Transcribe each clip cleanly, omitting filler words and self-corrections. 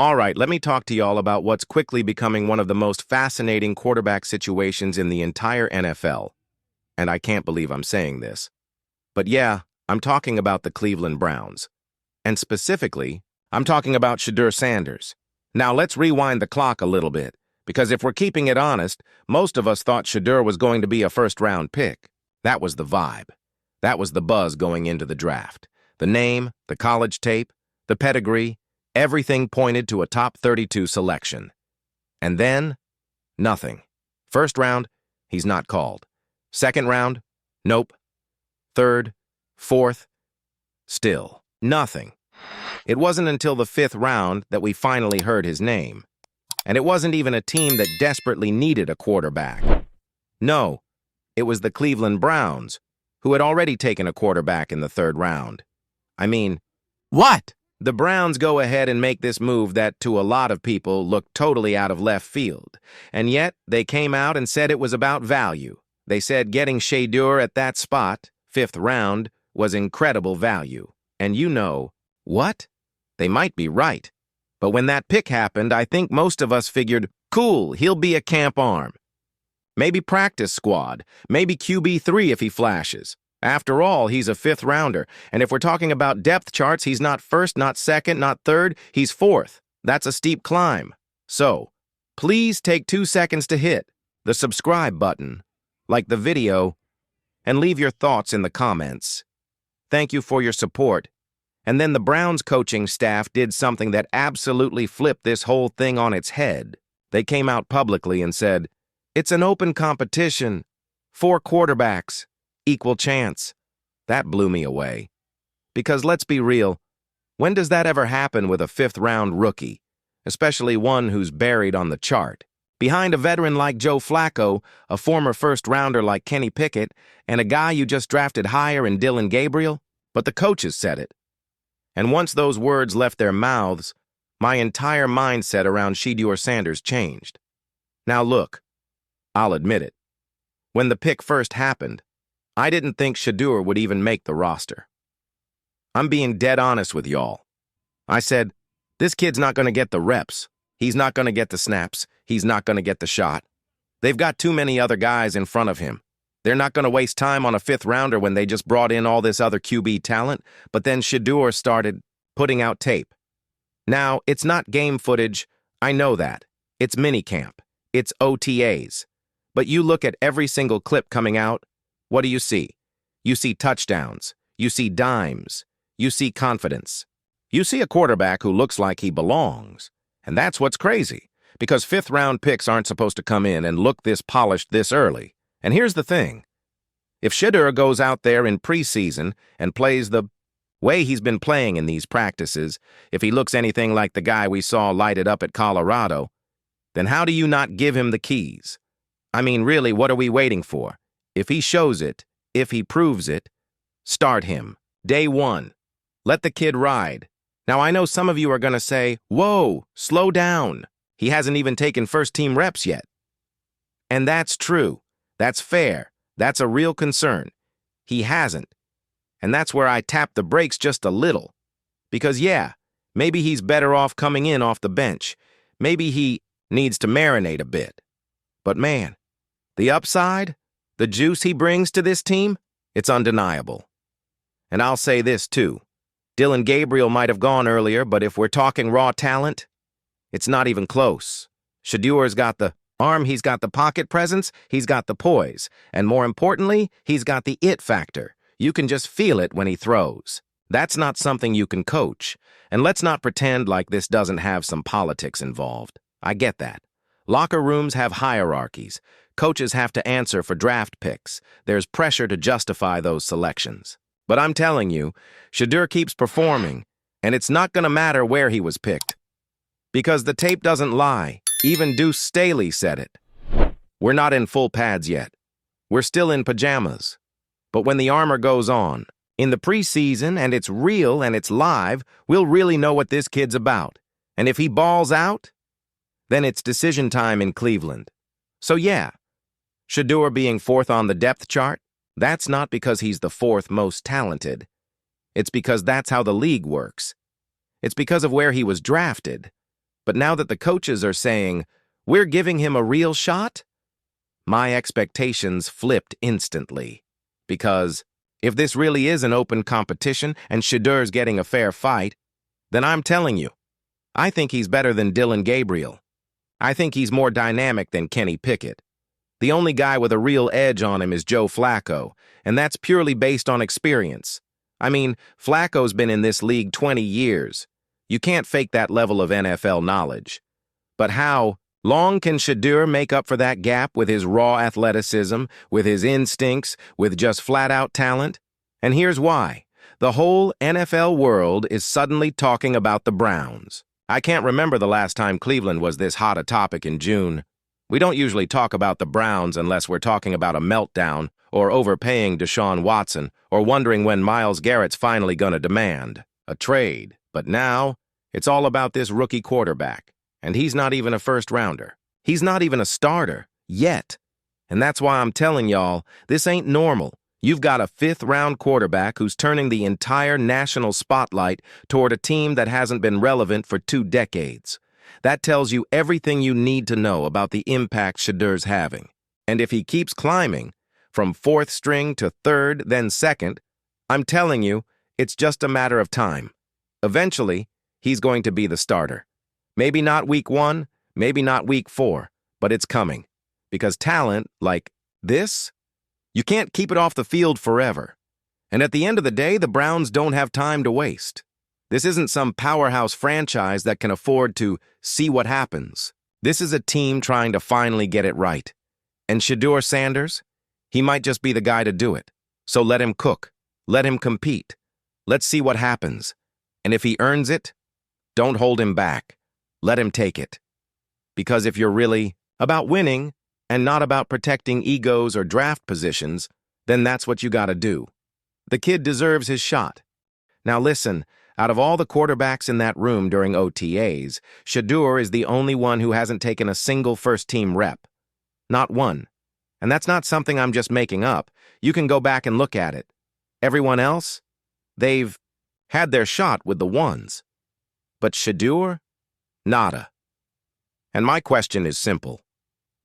All right, let me talk to y'all about what's quickly becoming one of the most fascinating quarterback situations in the entire NFL. And I can't believe I'm saying this. But yeah, I'm talking about the Cleveland Browns. And specifically, I'm talking about Shedeur Sanders. Now let's rewind the clock a little bit, because if we're keeping it honest, most of us thought Shedeur was going to be a first-round pick. That was the vibe. That was the buzz going into the draft. The name, the college tape, the pedigree, everything pointed to a top 32 selection. And then, nothing. First round, he's not called. Second round, nope. Third, fourth, still nothing. It wasn't until the fifth round that we finally heard his name. And it wasn't even a team that desperately needed a quarterback. No, it was the Cleveland Browns, who had already taken a quarterback in the third round. I mean, What? the Browns go ahead and make this move that, to a lot of people, looked totally out of left field. And yet, they came out and said it was about value. They said getting Shedeur at that spot, fifth round, was incredible value. And you know, what? They might be right. But when that pick happened, I think most of us figured, cool, he'll be a camp arm. Maybe practice squad, maybe QB3 if he flashes. After all, he's a fifth rounder, and if we're talking about depth charts, he's not first, not second, not third, he's fourth. That's a steep climb. So, please take 2 seconds to hit the subscribe button, like the video, and leave your thoughts in the comments. Thank you for your support. And then the Browns coaching staff did something that absolutely flipped this whole thing on its head. They came out publicly and said, "It's an open competition. 4 quarterbacks. Equal chance." That blew me away. Because let's be real, when does that ever happen with a fifth-round rookie, especially one who's buried on the chart? Behind a veteran like Joe Flacco, a former first-rounder like Kenny Pickett, and a guy you just drafted higher in Dillon Gabriel? But the coaches said it. And once those words left their mouths, my entire mindset around Shedeur Sanders changed. Now look, I'll admit it. When the pick first happened, I didn't think Shedeur would even make the roster. I'm being dead honest with y'all. I said, this kid's not going to get the reps. He's not going to get the snaps. He's not going to get the shot. They've got too many other guys in front of him. They're not going to waste time on a fifth rounder when they just brought in all this other QB talent. But then Shedeur started putting out tape. Now, it's not game footage. I know that. It's minicamp. It's OTAs. But you look at every single clip coming out, what do you see? You see touchdowns. You see dimes. You see confidence. You see a quarterback who looks like he belongs. And that's what's crazy, because fifth-round picks aren't supposed to come in and look this polished this early. And here's the thing. If Shedeur goes out there in preseason and plays the way he's been playing in these practices, if he looks anything like the guy we saw lighted up at Colorado, then how do you not give him the keys? I mean, really, what are we waiting for? If he shows it, if he proves it, start him. Day one. Let the kid ride. Now, I know some of you are going to say, whoa, slow down. He hasn't even taken first-team reps yet. And that's true. That's fair. That's a real concern. He hasn't. And that's where I tap the brakes just a little. Because, yeah, maybe he's better off coming in off the bench. Maybe he needs to marinate a bit. But man, the upside, the juice he brings to this team, it's undeniable. And I'll say this too. Dillon Gabriel might have gone earlier, but if we're talking raw talent, it's not even close. Shedeur's got the arm, he's got the pocket presence, he's got the poise, and more importantly, he's got the it factor. You can just feel it when he throws. That's not something you can coach. And let's not pretend like this doesn't have some politics involved. I get that. Locker rooms have hierarchies. Coaches have to answer for draft picks. There's pressure to justify those selections. But I'm telling you, Shedeur keeps performing, and it's not going to matter where he was picked. Because the tape doesn't lie. Even Deuce Staley said it. We're not in full pads yet. We're still in pajamas. But when the armor goes on, in the preseason, and it's real and it's live, we'll really know what this kid's about. And if he balls out, then it's decision time in Cleveland. So yeah, Shedeur being fourth on the depth chart, that's not because he's the fourth most talented. It's because that's how the league works. It's because of where he was drafted. But now that the coaches are saying, we're giving him a real shot, my expectations flipped instantly. Because if this really is an open competition and Shedeur's getting a fair fight, then I'm telling you, I think he's better than Dillon Gabriel. I think he's more dynamic than Kenny Pickett. The only guy with a real edge on him is Joe Flacco, and that's purely based on experience. I mean, Flacco's been in this league 20 years. You can't fake that level of NFL knowledge. But how long can Shedeur make up for that gap with his raw athleticism, with his instincts, with just flat-out talent? And here's why. The whole NFL world is suddenly talking about the Browns. I can't remember the last time Cleveland was this hot a topic in June. We don't usually talk about the Browns unless we're talking about a meltdown or overpaying Deshaun Watson or wondering when Myles Garrett's finally gonna demand a trade. But now, it's all about this rookie quarterback, and he's not even a first-rounder. He's not even a starter, yet. And that's why I'm telling y'all, this ain't normal. You've got a fifth-round quarterback who's turning the entire national spotlight toward a team that hasn't been relevant for 2 decades. That tells you everything you need to know about the impact Shedeur's having. And if he keeps climbing, from 4th string to 3rd, then 2nd, I'm telling you, it's just a matter of time. Eventually, he's going to be the starter. Maybe not week 1, maybe not week 4, but it's coming. Because talent, like this, you can't keep it off the field forever. And at the end of the day, the Browns don't have time to waste. This isn't some powerhouse franchise that can afford to see what happens. This is a team trying to finally get it right. And Shedeur Sanders, he might just be the guy to do it. So let him cook. Let him compete. Let's see what happens. And if he earns it, don't hold him back. Let him take it. Because if you're really about winning and not about protecting egos or draft positions, then that's what you gotta do. The kid deserves his shot. Now listen, out of all the quarterbacks in that room during OTAs, Shedeur is the only one who hasn't taken a single first-team rep. Not one. And that's not something I'm just making up. You can go back and look at it. Everyone else, they've had their shot with the ones. But Shedeur? Nada. And my question is simple.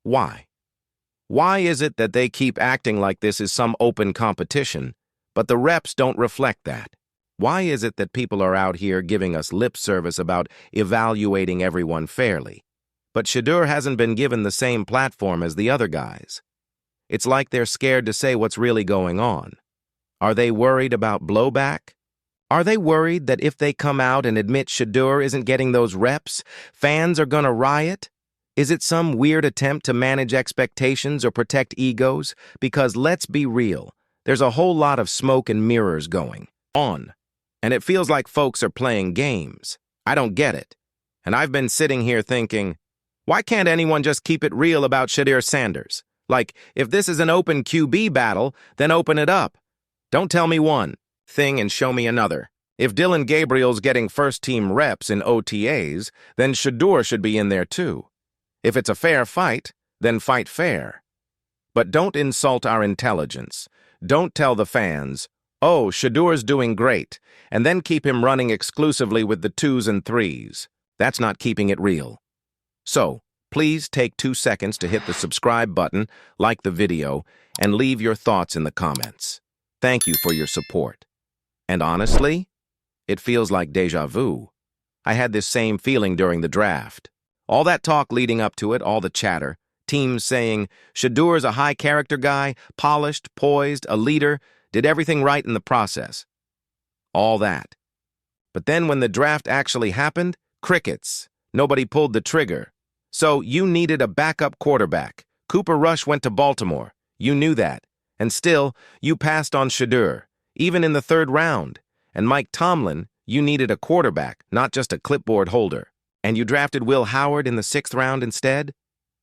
Why? Why is it that they keep acting like this is some open competition, but the reps don't reflect that? Why is it that people are out here giving us lip service about evaluating everyone fairly, but Shedeur hasn't been given the same platform as the other guys? It's like they're scared to say what's really going on. Are they worried about blowback? Are they worried that if they come out and admit Shedeur isn't getting those reps, fans are gonna riot? Is it some weird attempt to manage expectations or protect egos? Because let's be real, there's a whole lot of smoke and mirrors going on. And it feels like folks are playing games. I don't get it. And I've been sitting here thinking, why can't anyone just keep it real about Shedeur Sanders? Like, if this is an open QB battle, then open it up. Don't tell me one thing and show me another. If Dillon Gabriel's getting first-team reps in OTAs, then Shedeur should be in there too. If it's a fair fight, then fight fair. But don't insult our intelligence. Don't tell the fans, oh, Shedeur's doing great, and then keep him running exclusively with the 2s and 3s. That's not keeping it real. So, please take 2 seconds to hit the subscribe button, like the video, and leave your thoughts in the comments. Thank you for your support. And honestly, it feels like déjà vu. I had this same feeling during the draft. All that talk leading up to it, all the chatter, teams saying, Shedeur's a high-character guy, polished, poised, a leader, did everything right in the process. All that. But then when the draft actually happened, crickets. Nobody pulled the trigger. So you needed a backup quarterback. Cooper Rush went to Baltimore. You knew that. And still, you passed on Shedeur, even in the 3rd round. And Mike Tomlin, you needed a quarterback, not just a clipboard holder. And you drafted Will Howard in the 6th round instead?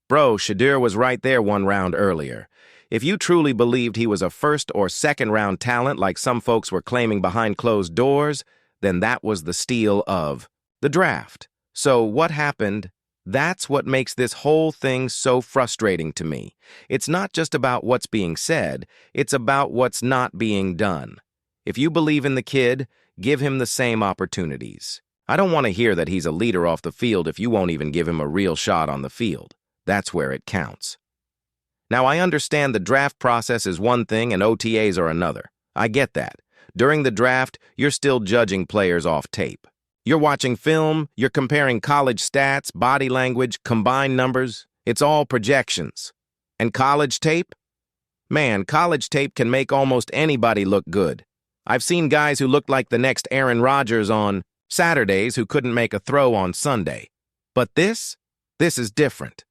Bro, Shedeur was right there 1 round earlier. If you truly believed he was a 1st or 2nd round talent like some folks were claiming behind closed doors, then that was the steal of the draft. So what happened? That's what makes this whole thing so frustrating to me. It's not just about what's being said, it's about what's not being done. If you believe in the kid, give him the same opportunities. I don't want to hear that he's a leader off the field if you won't even give him a real shot on the field. That's where it counts. Now, I understand the draft process is one thing and OTAs are another. I get that. During the draft, you're still judging players off tape. You're watching film, you're comparing college stats, body language, combined numbers. It's all projections. And college tape? Man, college tape can make almost anybody look good. I've seen guys who looked like the next Aaron Rodgers on Saturdays who couldn't make a throw on Sunday. But this is different.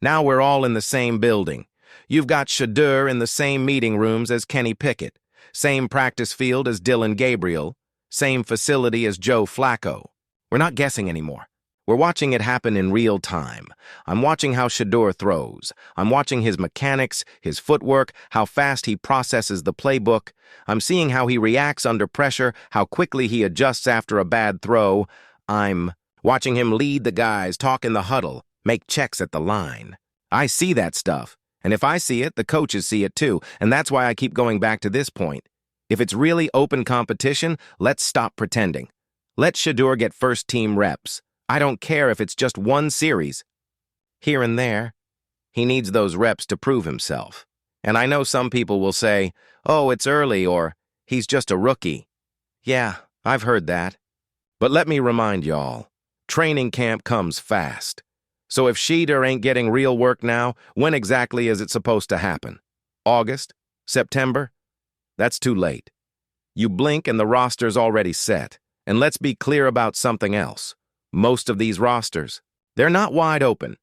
Now we're all in the same building. You've got Shedeur in the same meeting rooms as Kenny Pickett, same practice field as Dylan Gabriel, same facility as Joe Flacco. We're not guessing anymore. We're watching it happen in real time. I'm watching how Shedeur throws. I'm watching his mechanics, his footwork, how fast he processes the playbook. I'm seeing how he reacts under pressure, how quickly he adjusts after a bad throw. I'm watching him lead the guys, talk in the huddle, make checks at the line. I see that stuff. And if I see it, the coaches see it too, and that's why I keep going back to this point. If it's really open competition, let's stop pretending. Let Shedeur get first-team reps. I don't care if it's just one series. Here and there, he needs those reps to prove himself. And I know some people will say, oh, it's early, or he's just a rookie. Yeah, I've heard that. But let me remind y'all, training camp comes fast. So if Shedeur ain't getting real work now, when exactly is it supposed to happen? August? September? That's too late. You blink and the roster's already set. And let's be clear about something else. Most of these rosters, they're not wide open.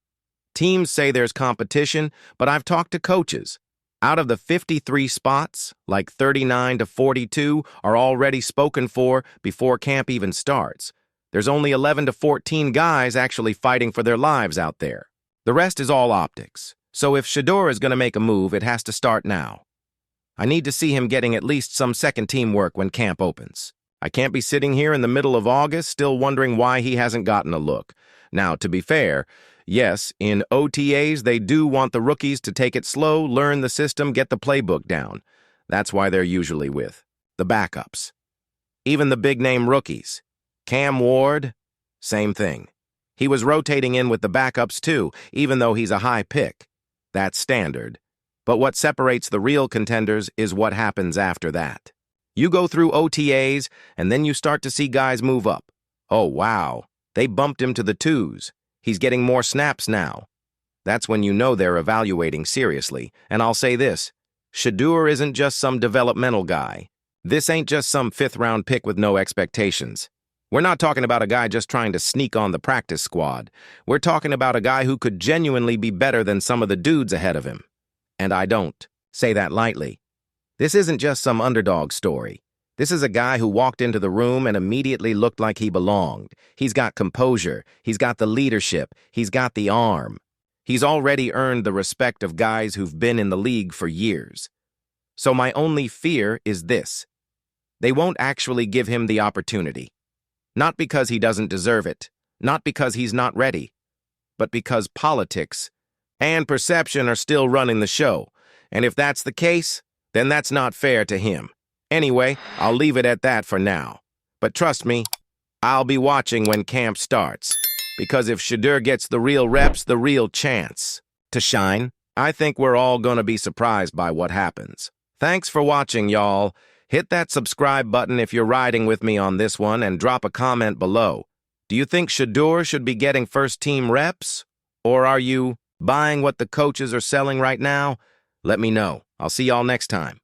Teams say there's competition, but I've talked to coaches. Out of the 53 spots, like 39 to 42 are already spoken for before camp even starts. There's only 11 to 14 guys actually fighting for their lives out there. The rest is all optics. So if Shedeur is going to make a move, it has to start now. I need to see him getting at least some second-team work when camp opens. I can't be sitting here in the middle of August still wondering why he hasn't gotten a look. Now, to be fair, yes, in OTAs, they do want the rookies to take it slow, learn the system, get the playbook down. That's why they're usually with the backups. Even the big-name rookies. Cam Ward, same thing. He was rotating in with the backups too, even though he's a high pick. That's standard. But what separates the real contenders is what happens after that. You go through OTAs, and then you start to see guys move up. Oh, wow, they bumped him to the twos. He's getting more snaps now. That's when you know they're evaluating seriously. And I'll say this, Shedeur isn't just some developmental guy. This ain't just some fifth-round pick with no expectations. We're not talking about a guy just trying to sneak on the practice squad. We're talking about a guy who could genuinely be better than some of the dudes ahead of him. And I don't say that lightly. This isn't just some underdog story. This is a guy who walked into the room and immediately looked like he belonged. He's got composure. He's got the leadership. He's got the arm. He's already earned the respect of guys who've been in the league for years. So my only fear is this. They won't actually give him the opportunity. Not because he doesn't deserve it, not because he's not ready, but because politics and perception are still running the show. And if that's the case, then that's not fair to him. Anyway, I'll leave it at that for now. But trust me, I'll be watching when camp starts. Because if Shedeur gets the real reps, the real chance to shine, I think we're all going to be surprised by what happens. Thanks for watching, y'all. Hit that subscribe button if you're riding with me on this one and drop a comment below. Do you think Shedeur should be getting first-team reps? Or are you buying what the coaches are selling right now? Let me know. I'll see y'all next time.